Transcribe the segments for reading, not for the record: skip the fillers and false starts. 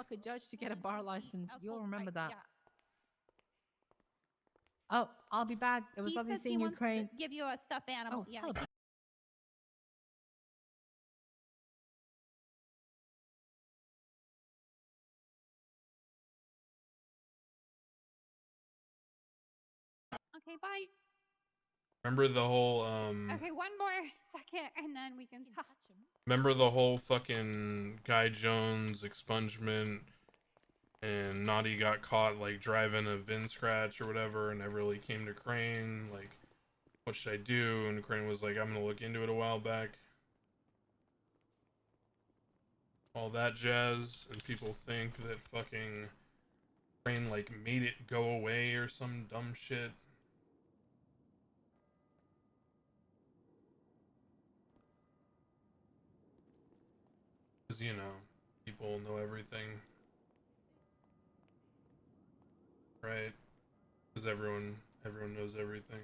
fuck a judge to get a bar license. You'll remember that. Yeah. Oh, I'll be back. It was lovely seeing you, Crane. To give you a stuffed animal. Oh, yeah. hello. Okay, bye. Remember the whole Okay, one more second and then we can talk. remember the whole fucking Guy Jones expungement and Naughty got caught like driving a VIN scratch or whatever and never really came to Crane, like what should I do? And Crane was like, I'm gonna look into it a while back. All that jazz, and people think that fucking Crane like made it go away or some dumb shit. Because, you know, people know everything. Right? Because everyone knows everything.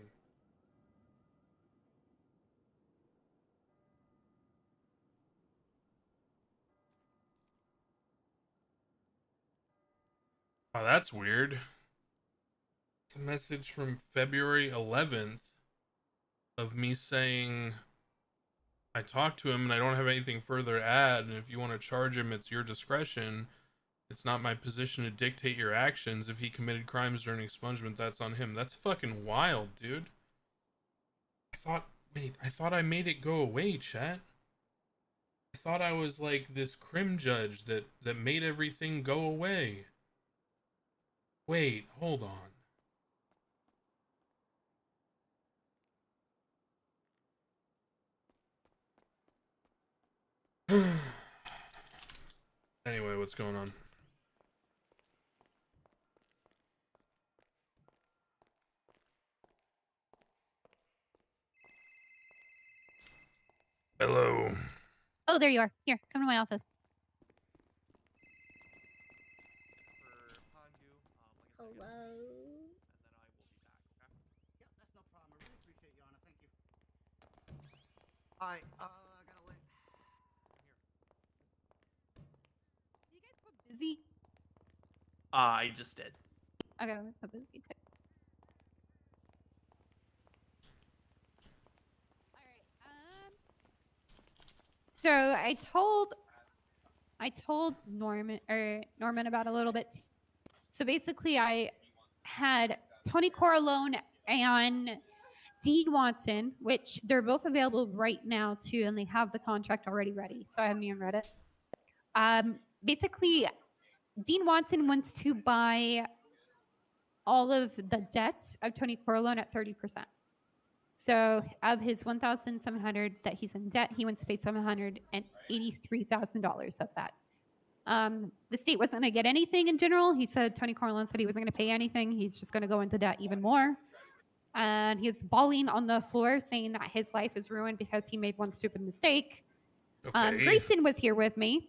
Oh, that's weird. It's a message from February 11th of me saying I talked to him and I don't have anything further to add, and if you want to charge him, it's your discretion. It's not my position to dictate your actions. If he committed crimes during expungement, that's on him. That's fucking wild, dude. I thought I made it go away, chat. I thought I was like this crim judge that made everything go away. Wait, hold on. Anyway, what's going on? Hello. Oh, there you are. Here, come to my office. Hello. Hi, I gotta wait. You guys put busy? I just did. Okay, I'm put busy too. Alright, so I told Norman about a little bit. So basically I had Tony Corleone and Dean Watson, which they're both available right now too, and they have the contract already ready. So I haven't even read it. Basically, Dean Watson wants to buy all of the debt of Tony Corleone at 30%. So of his $1,700 that he's in debt, he wants to pay $783,000 of that. The state wasn't going to get anything in general. He said, Tony Corleone said he wasn't going to pay anything. He's just going to go into debt even more. And he was bawling on the floor saying that his life is ruined because he made one stupid mistake. Okay. Grayson was here with me.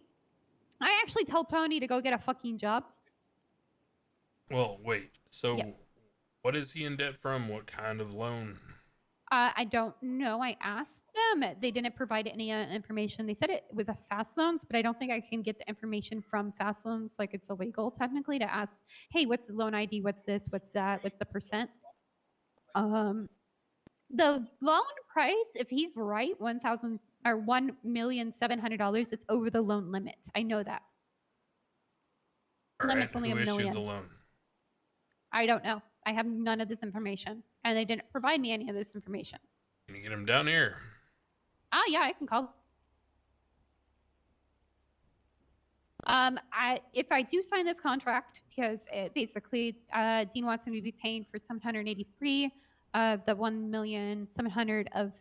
I actually told Tony to go get a fucking job. Well, wait. So, what is he in debt from? What kind of loan? I don't know. I asked them. They didn't provide any information. They said it was a fast loans, but I don't think I can get the information from fast loans. Like it's illegal technically to ask, hey, what's the loan ID? What's this? What's that? What's the percent? The loan price, if he's right, $1,700,000. It's over the loan limit. I know that. All Limit's right. only Who $1 million. issued the loan? I don't know. I have none of this information, and they didn't provide me any of this information. Can you get him down here? Yeah, I can call. If I do sign this contract, because it basically Dean Watson would be paying for $783 of the $1,700,000 of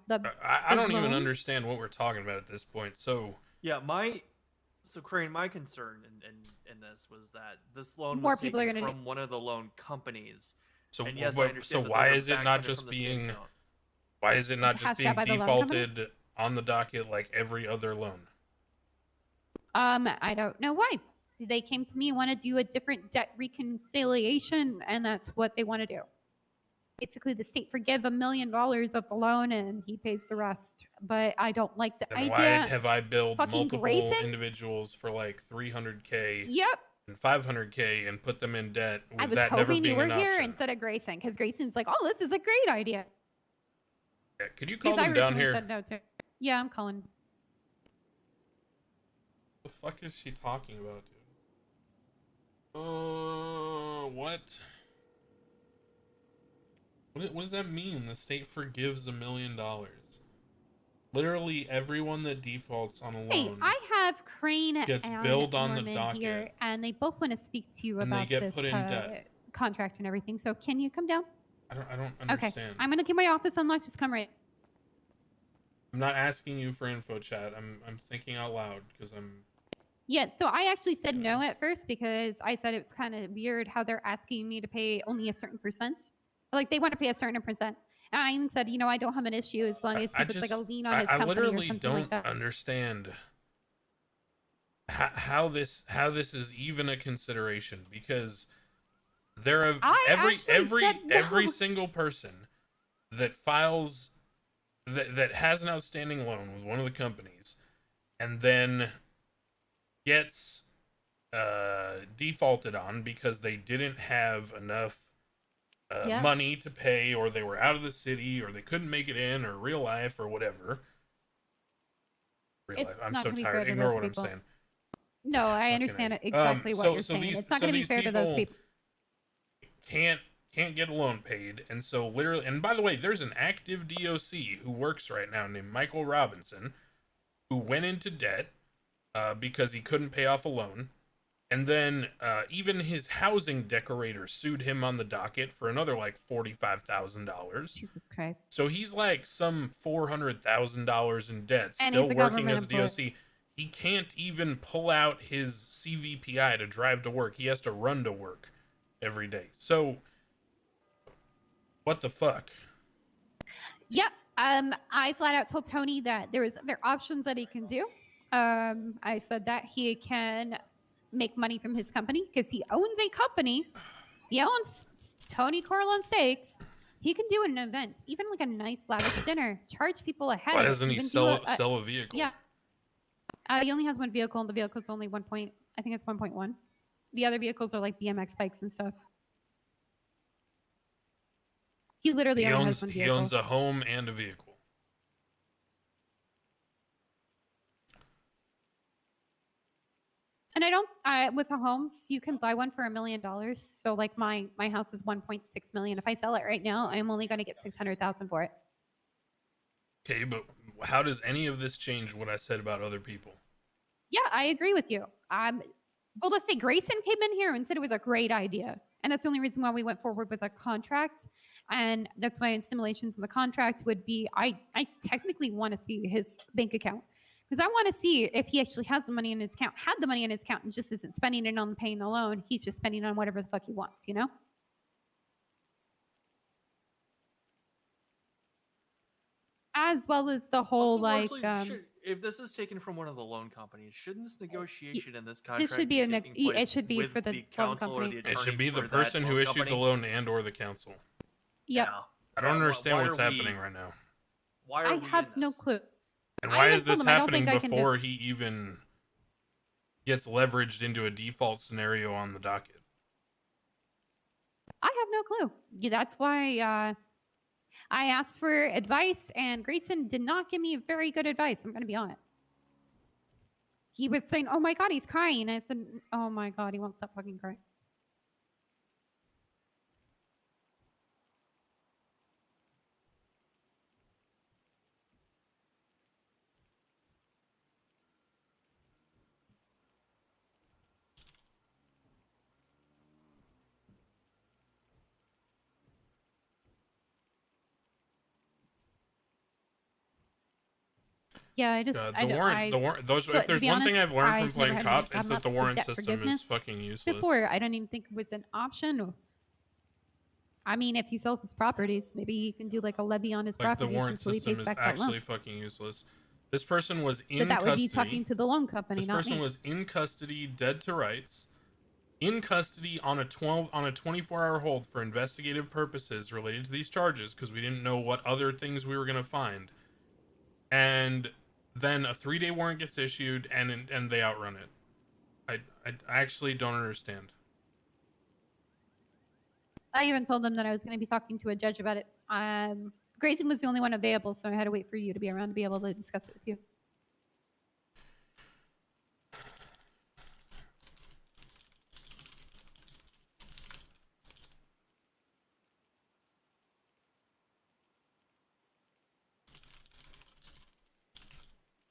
the. I don't even understand what we're talking about at this point. So yeah, Crane, my concern in this was that this loan More was people are taken gonna from one of the loan companies. So and yes, I so understand that why there's a is it back not credit just from the state being account. why is it not just Hashed being out by the loan company? defaulted on the docket like every other loan? I don't know why. They came to me and want to do a different debt reconciliation, and that's what they want to do. basically the state forgive $1 million of the loan and he pays the rest. But I don't like the Then idea. why have I billed Fucking multiple Grayson? individuals for like 300K Yep. and 500K and put them in debt with I was that never hoping being you were an here option? instead of Grayson, because Grayson's like, oh, this is a great idea. Yeah, could you call Because I them down originally here? said no to. Yeah, I'm calling. What the fuck is she talking about, dude? What? What does that mean? The state forgives $1 million. Literally everyone that defaults on a loan. Hey, I have Crane gets and billed on the Norman docket, here, and they both want to speak to you and they about get this put in debt. contract and everything. So can you come down? I don't Okay, understand. I'm gonna keep my office unlocked. Just come right. I'm not asking you for info, chat. I'm thinking out loud because I'm. Yeah, so I actually said no at first because I said it's kind of weird how they're asking me to pay only a certain percent. Like they want to pay a certain percent. And I even said, I don't have an issue as long as it's like a lien on his company or literally something don't like that. understand how this is even a consideration, because there are every single person that files that has an outstanding loan with one of the companies and then gets defaulted on because they didn't have enough money to pay, or they were out of the city, or they couldn't make it in, or real life, or whatever. Real life. I'm so tired. Ignore what I'm saying. No, I understand exactly what you're saying. It's not going to be fair to those people. Can't get a loan paid, and so literally, and by the way, there's an active DOC who works right now named Michael Robinson, who went into debt because he couldn't pay off a loan. And then even his housing decorator sued him on the docket for another like $45,000. Jesus Christ! So he's like some $400,000 in debt, still working as a DOC. He can't even pull out his CVPI to drive to work. He has to run to work every day. So what the fuck? Yep. I flat out told Tony that there are options that he can do. I said that he can make money from his company because he owns a company. He owns Tony Corleone Steaks. He can do an event, even like a nice lavish dinner, charge people ahead. Why doesn't he sell a vehicle? Yeah. He only has one vehicle, and the vehicle's only I think it's 1.1. The other vehicles are like BMX bikes and stuff. He literally only has one vehicle. He owns a home and a vehicle. And I don't, with the homes, you can buy one for $1 million. So like my house is 1.6 million. If I sell it right now, I'm only going to get 600,000 for it. Okay, but how does any of this change what I said about other people? Yeah, I agree with you. Well, let's say Grayson came in here and said it was a great idea. And that's the only reason why we went forward with a contract. And that's why in simulations in the contract would be, I technically want to see his bank account. Because I want to see if he actually has the money in his account, had the money in his account, and just isn't spending it on paying the loan. He's just spending on whatever the fuck he wants, As well as the whole also, if this is taken from one of the loan companies, shouldn't this negotiation in this contract it should be it should be for the loan company. It should be the person who issued the loan and or the council. Yep. Yeah. I don't understand what's happening right now. Why are I have no clue. And why is this happening before he even gets leveraged into a default scenario on the docket? I have no clue. Yeah, that's why I asked for advice, and Grayson did not give me very good advice. I'm going to be honest. He was saying, oh my God, he's crying. And I said, oh my God, he won't stop fucking crying. Yeah, I just if there's one thing I've learned from playing cop, it's that the warrant system is fucking useless. Before, I don't even think it was an option. I mean, if he sells his properties, maybe he can do like a levy on his properties. The warrant system is actually fucking useless. This person was in custody. But that would be talking to the loan company, This person was in custody, dead to rights, in custody on a 24-hour hold for investigative purposes related to these charges because we didn't know what other things we were going to find. And then a 3-day warrant gets issued and they outrun it. I actually don't understand. I even told them that I was going to be talking to a judge about it. Grayson was the only one available, so I had to wait for you to be around to be able to discuss it with you.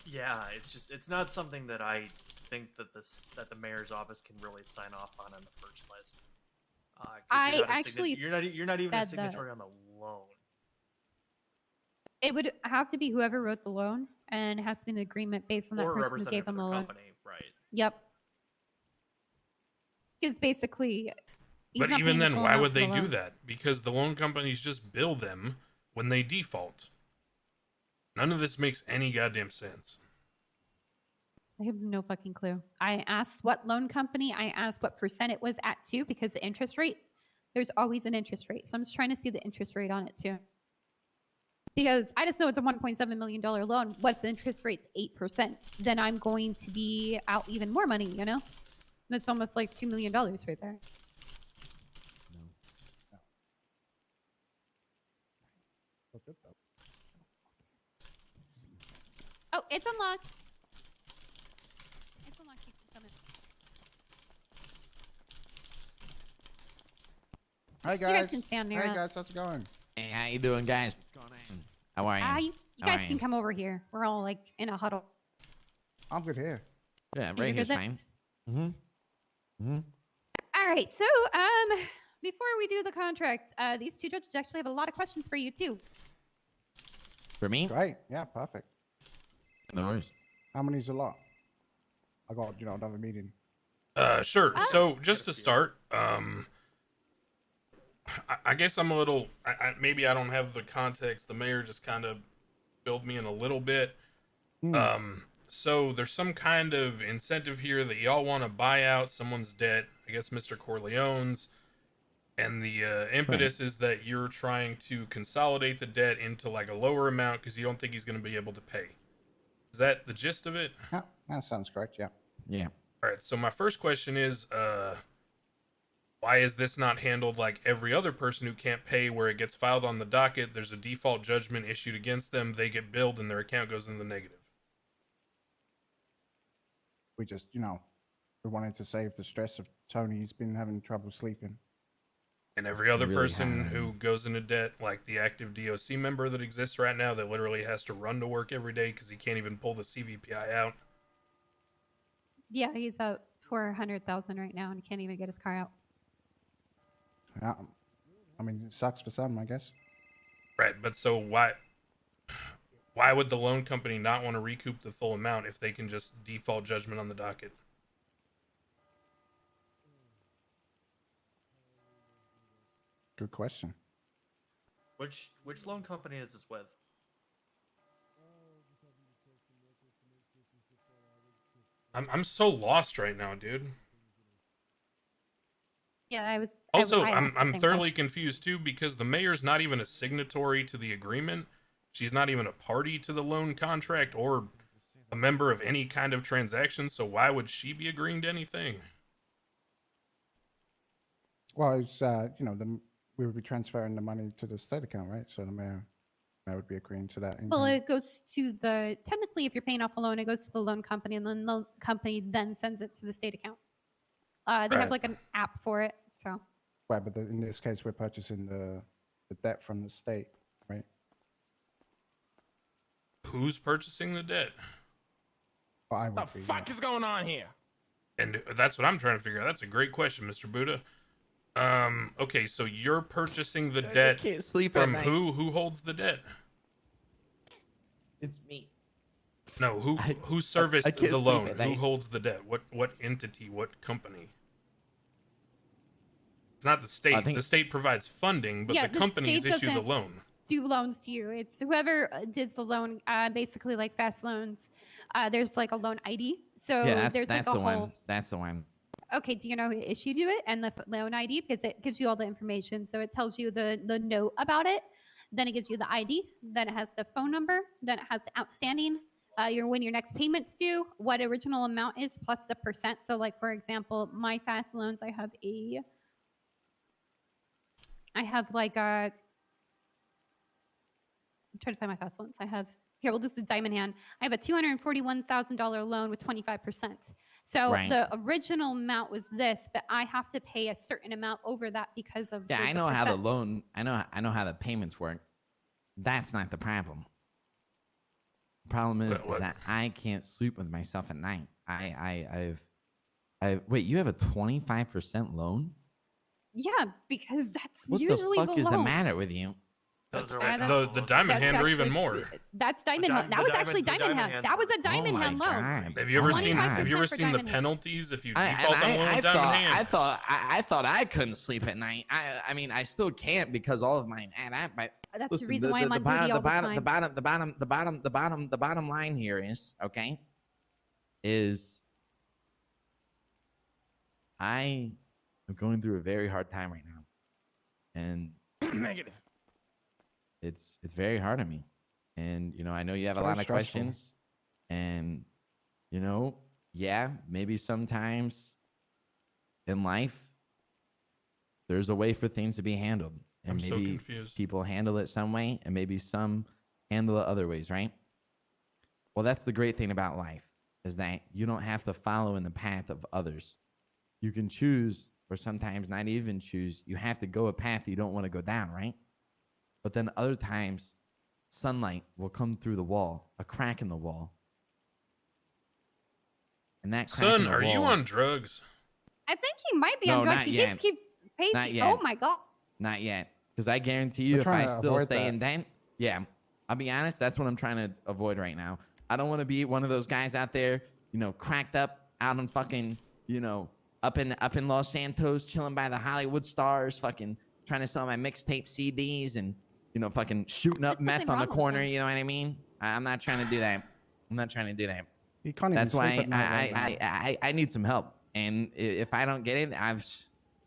Yeah, it's not something that I think that the mayor's office can really sign off on in the first place. You're not even a signatory on the loan. It would have to be whoever wrote the loan, and it has to be an agreement based on that person who gave them the loan. Right. Yep. Because basically, but even then, why would they do that? Because the loan companies just bill them when they default. None of this makes any goddamn sense. I have no fucking clue. I asked what loan company, I asked what percent it was at too, because the interest rate, there's always an interest rate. So I'm just trying to see the interest rate on it too. Because I just know it's a $1.7 million loan. What if the interest rate's 8%? Then I'm going to be out even more money, you know? That's almost like $2 million right there. Oh, it's unlocked. It's unlocked. You can come in. Hi guys. You guys can stand near. Hey guys, how's it going? Hey, how you doing, guys? What's going on? How are you? You guys can come over here. We're all like in a huddle. I'm good here. Yeah, right here's fine. All right, so before we do the contract, these two judges actually have a lot of questions for you too. For me? Great. Yeah, perfect. No worries. How many's a lot? I got, another meeting. Sure. So just to start, I guess I'm a little, maybe I don't have the context. The mayor just kind of filled me in a little bit. So there's some kind of incentive here that y'all want to buy out someone's debt. I guess Mr. Corleone's. And the impetus is that you're trying to consolidate the debt into like a lower amount because you don't think he's going to be able to pay. Is that the gist of it? Yeah, that sounds correct. Yeah. Yeah. All right. So my first question is, why is this not handled like every other person who can't pay, where it gets filed on the docket, there's a default judgment issued against them, they get billed, and their account goes in the negative? We just, we wanted to save the stress of Tony. He's been having trouble sleeping. And every other person who goes into debt, like the active DOC member that exists right now, that literally has to run to work every day because he can't even pull the CVPI out. Yeah, he's out for $100,000 right now and can't even get his car out. Yeah, I mean, it sucks for some, I guess. Right, but so why would the loan company not want to recoup the full amount if they can just default judgment on the docket? Good question. Which loan company is this with? I'm so lost right now, dude. Yeah, I was. Also, I'm thoroughly confused too because the mayor's not even a signatory to the agreement. She's not even a party to the loan contract or a member of any kind of transaction. So why would she be agreeing to anything? Well, it's we would be transferring the money to the state account, right? So the mayor would be agreeing to that. Well, it goes to technically, if you're paying off a loan, it goes to the loan company, and then the company then sends it to the state account. They have like an app for it, so. Right, but in this case, we're purchasing the debt from the state, right? Who's purchasing the debt? Well, What the fuck is going on here? And that's what I'm trying to figure out. That's a great question, Mr. Buddha. Okay, so you're purchasing the debt can't sleep from at night. who holds the debt? It's me. No, who serviced can't the sleep loan? at Who night. holds the debt? What entity? What company? It's not the state. The state provides funding, but Yeah, the the companies state issue the doesn't loan. do loans to you. It's whoever did the loan, basically like fast loans. There's like a loan ID. So Yeah, there's that's like the a one. whole. That's the one. okay, do you know who issued you it and the loan ID? Because it gives you all the information. So it tells you the note about it. Then it gives you the ID. Then it has the phone number. Then it has the outstanding. When your next payment's due, what original amount is plus the percent. So like, for example, my fast loans, I have like I'm trying to find my fast loans. Here, we'll do the diamond hand. I have a $241,000 loan with 25%. So the original amount was this, but I have to pay a certain amount over that because of Yeah, I know how the loan. I know how the payments work. That's not the problem. The problem is that I can't sleep with myself at night. Wait, you have a 25% loan? Yeah, because that's what usually the fuck is loan. the matter with you? The diamond hand or even more. That's diamond hand. That was actually diamond hand. That was a diamond hand loan. Have you ever seen the penalties if you default on a loan with diamond hand? I thought I couldn't sleep at night. I mean, I still can't because all of mine add up. But that's listen, the reason why I'm on duty all the time. The bottom line here is I am going through a very hard time right now, and negative. It's very hard on me, and I know you have a lot of questions, and yeah, maybe sometimes in life there's a way for things to be handled, and maybe people handle it some way, and maybe some handle it other ways, right? Well, that's the great thing about life, is that you don't have to follow in the path of others. You can choose, or sometimes not even choose. You have to go a path you don't want to go down, right? But then other times, sunlight will come through the wall, a crack in the wall. And that crack in the are wall, you on drugs? I think he might be on drugs. He just keeps pacing. Not yet. Oh my god. Not yet. Because I guarantee you, if I still stay in dent, I'll be honest, that's what I'm trying to avoid right now. I don't want to be one of those guys out there, cracked up out on fucking, up in Los Santos, chilling by the Hollywood stars, fucking trying to sell my mixtape CDs and fucking shooting up meth on the corner. You know what I mean? I'm not trying to do that. That's why I need some help. And if I don't get it,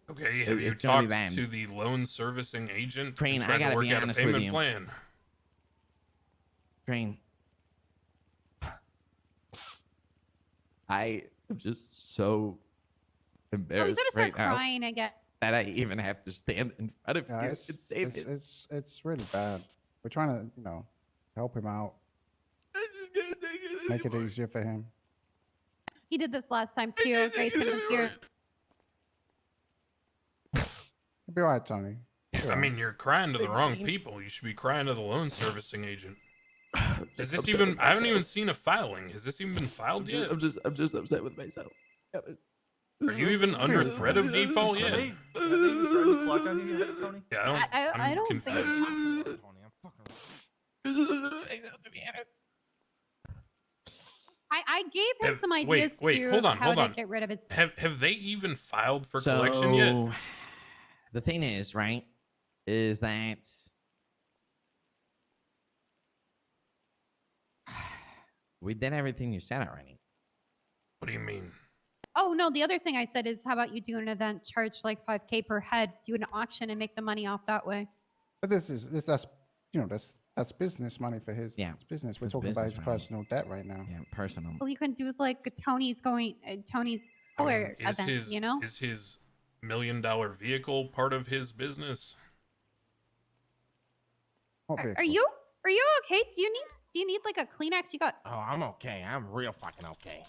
Okay, have you talked to the loan servicing agent? Train, I gotta be honest with you. Plan? Train. I am just so embarrassed. I was gonna start crying again. That I even have to stand in front of you and say this. It's really bad. We're trying to, help him out. Make it easier for him. He did this last time too. Grayson was here. You'll be all right, Tony. I mean, you're crying to the wrong people. You should be crying to the loan servicing agent. Is this even? I haven't even seen a filing. Has this even been filed yet? I'm just upset with myself. Are you even under threat of default yet? Are they starting to clock on you yet, Tony? Yeah, I don't think it's... I gave him some ideas how to get rid of his... Have they even filed for collection yet? The thing is, right, is that we did everything you said already. What do you mean? Oh, no, the other thing I said is, how about you do an event, charge like $5K per head, do an auction and make the money off that way. But that's business money for his business. We're talking about his personal debt right now. Yeah, personal. Well, you can do like Tony's color event, Is his $1 million vehicle part of his business? Are you okay? Do you need like a Kleenex? You got... Oh, I'm okay. I'm real fucking okay.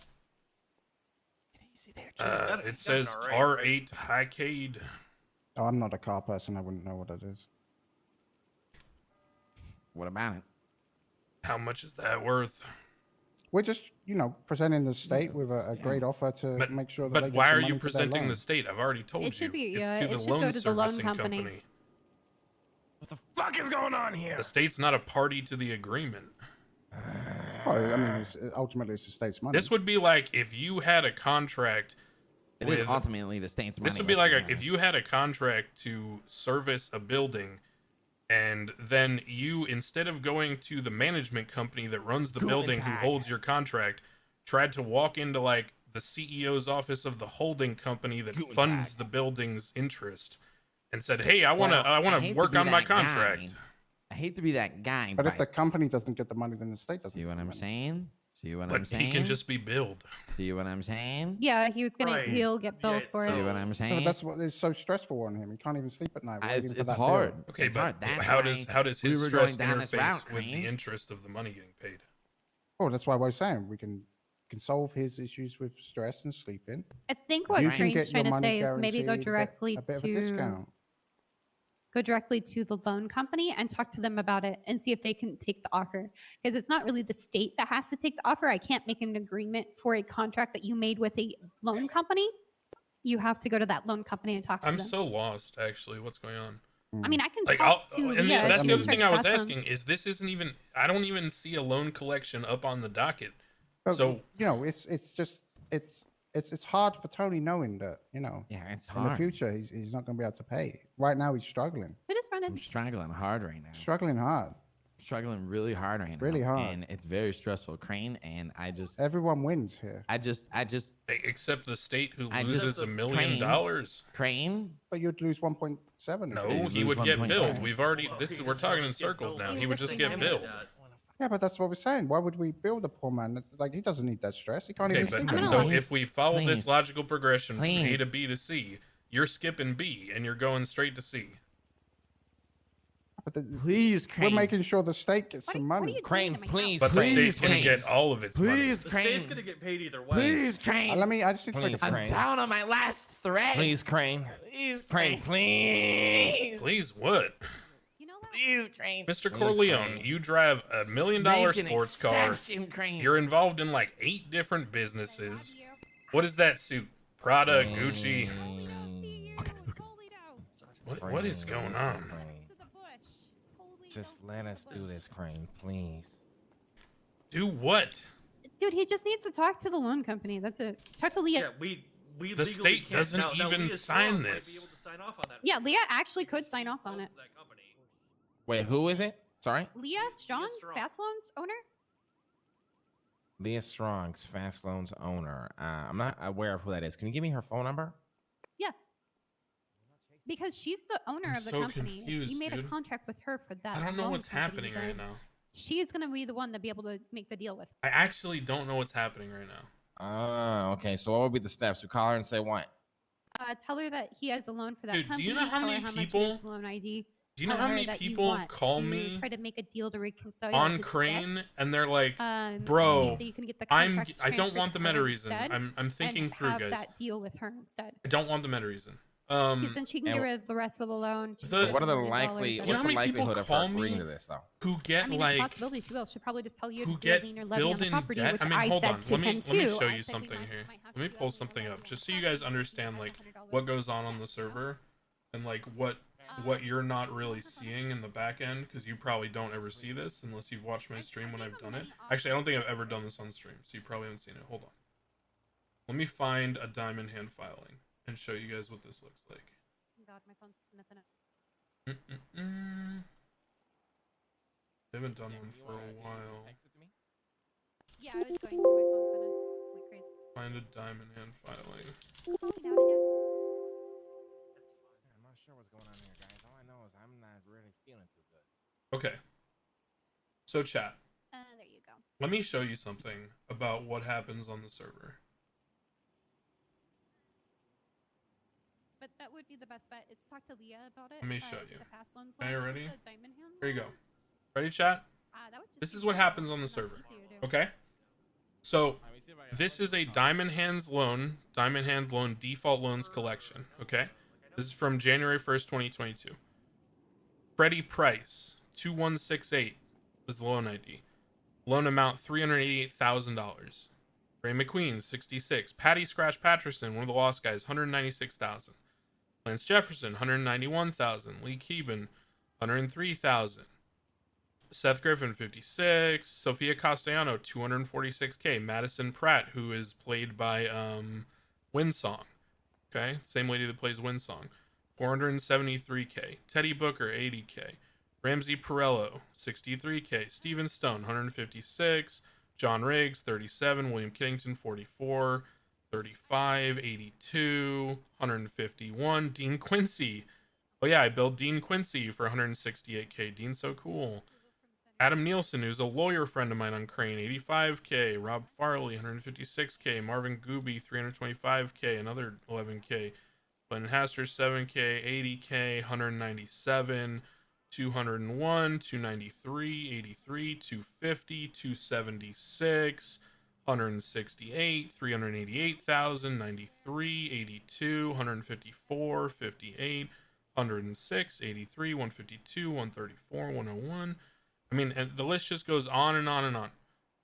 It says R8 Highkkuno. Oh, I'm not a car person. I wouldn't know what it is. What about it? How much is that worth? We're just, presenting the state with a great offer to make sure that. But why are you presenting the state? I've already told you. It should be. It's it should go to the loan company. What the fuck is going on here? The state's not a party to the agreement. Well, I mean, ultimately, it's the state's money. This would be like if you had a contract. It is ultimately the state's money. This would be like if you had a contract to service a building, and then you, instead of going to the management company that runs the building who holds your contract, tried to walk into like the CEO's office of the holding company that funds the building's interest, and said, "Hey, I want to work on my contract." I hate to be that guy, But if the company doesn't get the money, then the state doesn't. see what get the I'm money. saying? See what I'm But saying? he can just be billed. See what I'm saying? Yeah, he was gonna. Right. He'll get billed Yeah, for See it. what I'm No, saying? but that's what is so stressful on him. He can't even sleep at night waiting for It's that hard. bill. Okay, It's but hard. That's how why does we his were stress going down this interface route, with the Crane. interest of the money getting paid? Oh, that's why we're saying we can solve his issues with stress and sleeping. I think what You can Crane's get your trying to money say is maybe go guaranteed, directly a bit of a to discount. the loan company and talk to them about it and see if they can take the offer. Because it's not really the state that has to take the offer. I can't make an agreement for a contract that you made with a loan company. You have to go to that loan company and talk to I'm them. so lost, actually. What's going on? I mean, I can Like, talk to and Leah. that's She's the in other charge thing of I was fast asking loans. is this isn't even. I don't even see a loan collection up on the docket. But, So you know, it's just it's hard for Tony knowing that, you know, Yeah, it's in the hard. future he's not going to be able to pay. Right now he's struggling, We just run I'm in. struggling hard right now. struggling hard. Struggling really hard right now. Really hard. And it's very stressful, Crane. And Everyone wins here, I just, except the state who I loses just- $1 million. Crane. but you'd lose 1.7. No, you he lose would get 1.5. billed. We've already. Well, This he is we're just talking in wants to get circles billed. now. You He would just just think get I'm billed. Yeah, but that's what we're saying. Why would we bill the poor man? It's like he doesn't need that stress. He can't Okay, even but sleep. I'm at gonna so night. if we follow this Please. logical progression from A to Please. B to C, you're skipping B and you're going straight to C. But the, Please, Crane. we're making sure the state gets What some are money. you Crane, doing to my please, house? But the Please, state's gonna get Crane. all of its money. Please, The Crane. state's gonna get paid either way. Please, Crane. I just need to make a Please, I'm point. Crane. down on my last thread. Please, Crane. Please, Crane, please. Please, what? You know that? Please, Crane. Mr. Please, Corleone, Crane. you drive $1 million Make an sports car. exception, Crane. You're involved in like 8 different businesses. What is that suit? Prada, Gucci. What is going on? Just let us do this, Crane, please. Do what? Dude, he just needs to talk to the loan company. That's it. Talk to Leah. Yeah, we The legally state can't. doesn't Now, even Leah sign Strong might be this. able to sign off on that. Yeah, Leah actually could sign off on it. Owns that company. Wait, who is it? Sorry? Leah Strong, Strong. Fast Loans owner? Leah Strong's Fast Loans owner. I'm not aware of who that is. Can you give me her phone number? Yeah. Because she's the owner I'm of the so company. confused, You made a dude. contract with her for that. I don't know loan what's company, happening but right now. She's gonna be the one to be able to make the deal with. I actually don't know what's happening right now. Okay. So what would be the steps? We call her and say what? Tell her that he has a loan for that Dude, do company. you know how tell her many much is people- the loan ID. Do you know Tell how her many that you people want call to me try to make a deal to reconcile on his Crane debts, and they're like, see "Bro, if you can get the I contracts don't transferred want to the her meta reason. instead I'm thinking and through, have guys. that deal with her instead. I don't want the meta reason. Because then she can and get rid of the rest of the loan. She can The- get What are the $1 million likely? You know What's how the many people likelihood of call her agreeing me to this though? who get I mean, it's a like possibility she will. She'll probably just tell you who to get lien or levy on build the in property, debt. which I mean, I hold said on. to Let me him let me too. show I you said he something might here. have Let me to pull lien or something levy up on just the so you guys property, understand like $500. what goes on the server and like what you're not really seeing in the back end because you probably don't ever see this unless you've watched my stream when I've done it. Actually, I don't think I've ever done this on stream, so you probably haven't seen it. Hold on. Let me find a diamond hand filing and show you guys what this looks like. God, my phone's messing up. I haven't done one for a while. Yeah, I was going to. My phone kind of went crazy. Find a diamond hand filing. Oh, get out again. I'm not sure what's going on here, guys. All I know is I'm not really feeling too good. Okay. So chat, There you go. let me show you something about what happens on the server. But that would be the best bet is talk to Leah about it. Let me show you. The fast loans Are you loan, ready? the diamond hand Here you go. loan. Ready, chat? That would just This be is what easier. happens on the That's server. easier to do. Okay. So this is a Diamond Hand Loan default loans collection. Okay. This is from January 1st, 2022. Freddie Price, 2168 was the loan ID. Loan amount $388,000. Ray McQueen, 66. Patty Scratch Patterson, one of the Lost Guys, 196,000. Lance Jefferson, 191,000. Lee Keebin, 103,000. Seth Griffin, 56. Sophia Castellano, 246K. Madison Pratt, who is played by Windsong. Okay, same lady that plays Windsong. 473K. Teddy Booker, 80K. Ramsey Perello, 63K. Steven Stone, 156. John Riggs, 37. William Kiddington, 44. 35, 82, 151. Dean Quincy. Oh yeah, I billed Dean Quincy for 168K. Dean's so cool. Adam Nielsen, who's a lawyer friend of mine on Crane, 85K. Rob Farley, 156K. Marvin Gooby, 325K, another 11K. Glenn Haster, 7K, 80K, 197, 201, 293, 83, 250, 276, 168, 388,000, 93, 82, 154, 58, 106, 83, 152, 134, 101. I mean, and the list just goes on and on and on.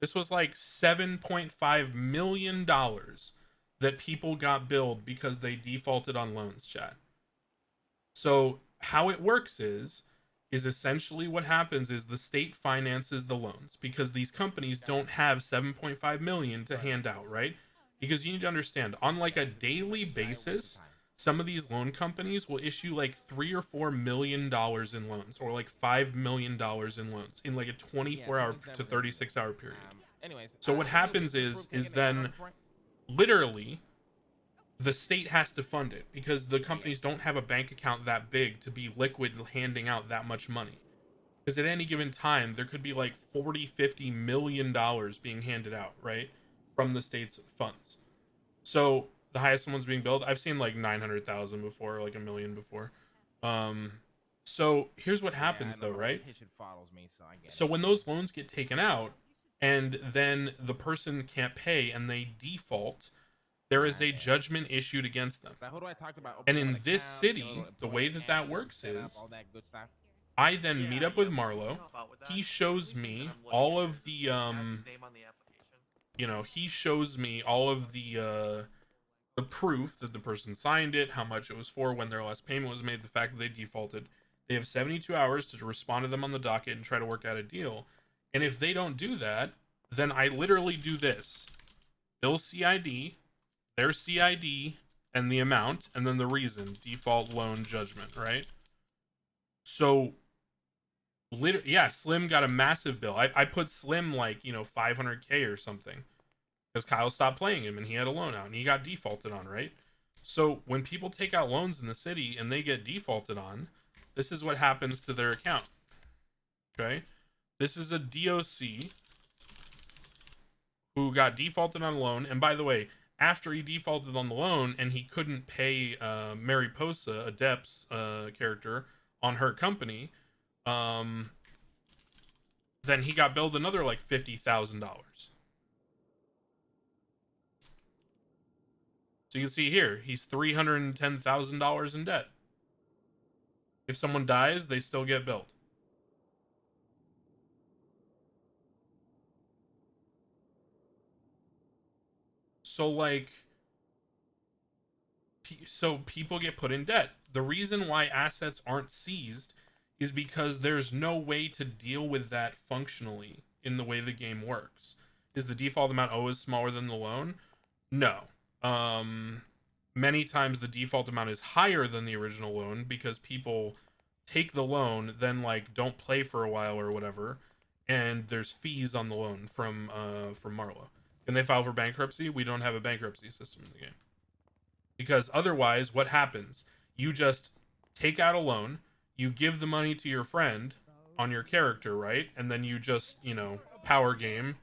This was like $7.5 million that people got billed because they defaulted on loans, chat. So how it works is essentially what happens is the state finances the loans because these companies don't have 7.5 million to hand out, right? Because you need to understand, on like a daily basis, some of these loan companies will issue like $3 or $4 million in loans, or like $5 million in loans in like a 24-hour to 36-hour period. So what happens is then literally the state has to fund it because the companies don't have a bank account that big to be liquid handing out that much money. Because at any given time, there could be like 40, 50 million dollars being handed out, right? From the state's funds. So the highest someone's being billed, I've seen like 900,000 before, like 1 million before. So here's what happens though, right? So when those loans get taken out and then the person can't pay and they default, there is a judgment issued against them. And in this city, the way that that works is I then meet up with Marlo. He shows me all of the, you know, he shows me all of the proof that the person signed it, how much it was for, when their last payment was made, the fact that they defaulted. They have 72 hours to respond to them on the docket and try to work out a deal. And if they don't do that, then I literally do this. Bill CID, their CID, and the amount, and then the reason, default loan judgment, right? So, yeah, Slim got a massive bill. I put Slim like, you know, 500K or something. Because Kyle stopped playing him and he had a loan out and he got defaulted on, right? So when people take out loans in the city and they get defaulted on, this is what happens to their account. Okay? This is a DOC who got defaulted on a loan. And by the way, after he defaulted on the loan and he couldn't pay Mariposa, Adept's character, on her company, then he got billed another like $50,000. So you can see here, he's $310,000 in debt. If someone dies, they still get billed. So like, so people get put in debt. The reason why assets aren't seized is because there's no way to deal with that functionally in the way the game works. Is the default amount always smaller than the loan? No. Many times the default amount is higher than the original loan because people take the loan, then like don't play for a while or whatever, and there's fees on the loan from Marlo. Can they file for bankruptcy? We don't have a bankruptcy system in the game. Because otherwise, what happens? You just take out a loan, you give the money to your friend on your character, right? And then you just, you know, power game.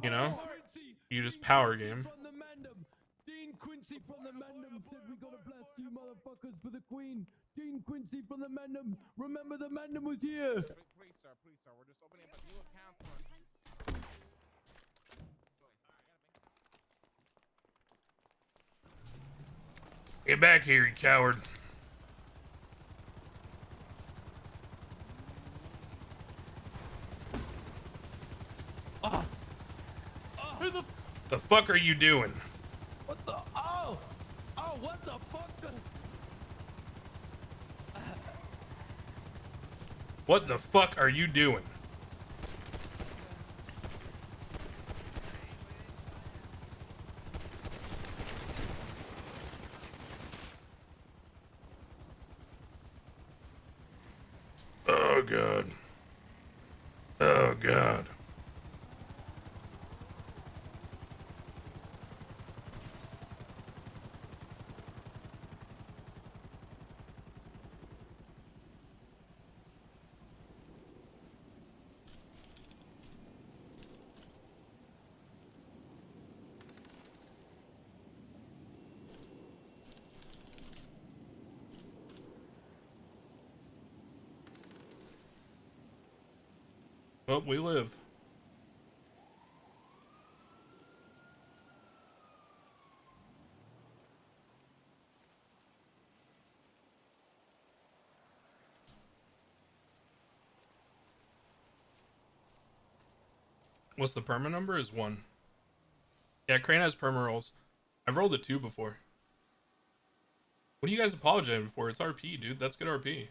You know? You just power game. Dean Quincy from the Mandem said we gotta bless you motherfuckers for the Queen. Dean Quincy from the Mandem. Remember the Mandem was here. Please, sir. We're just opening up a new account for... Get back here, you coward. Who the fuck are you doing? What the? Oh, what the fuck? What the fuck are you doing? Oh god. Oh god. Oh, we live. What's the perma number? Is 1. Yeah, Crane has perma rolls. I've rolled a 2 before. What are you guys apologizing for? It's RP, dude. That's good RP.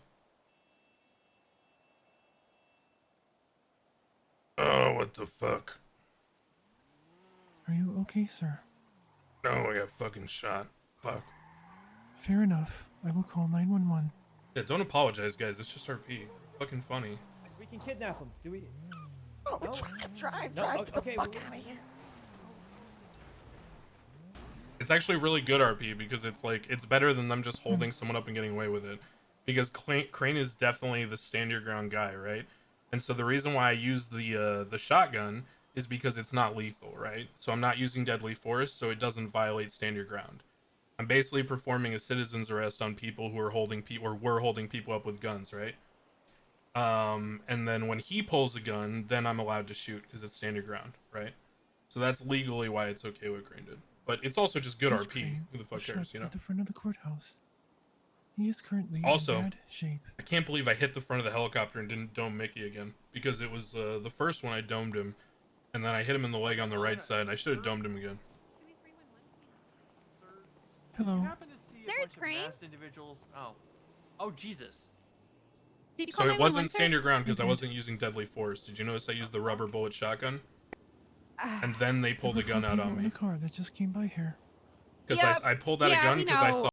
Oh, what the fuck? Are you okay, sir? No, I got fucking shot. Fuck. Fair enough. I will call 911. Yeah, don't apologize, guys. It's just RP. Fucking funny. We can kidnap him. Do we? Oh, No? drive, No, get okay, the fuck out of here. It's actually really good RP because it's like it's better than them just holding someone up and getting away with it. Because Crane is definitely the stand your ground guy, right? And so the reason why I use the shotgun is because it's not lethal, right? So I'm not using deadly force, so it doesn't violate stand your ground. I'm basically performing a citizen's arrest on people who are holding people or were holding people up with guns, right? And then when he pulls a gun, then I'm allowed to shoot because it's stand your ground, right? So that's legally why it's okay what Crane did. But it's also just good Judge RP. Crane Who the fuck was cares, shot you know? At the front of the courthouse. He is currently Also, in bad shape. I can't believe I hit the front of the helicopter and didn't dome Mickey again. Because it was the first one I domed him. And then I hit him in the leg on the right side. I should have domed him again. Hello. You happen to see a There's bunch of Crane. masked individuals? Oh, Jesus. Did you call So it 911, wasn't sir? stand your ground because I Okay. wasn't using deadly force. Did you notice I used the rubber bullet shotgun? Ah. And then they There pulled were a gun 4 out people on in me. a car that just came by here. Because Yep. I pulled out Yeah, a gun we because I know. saw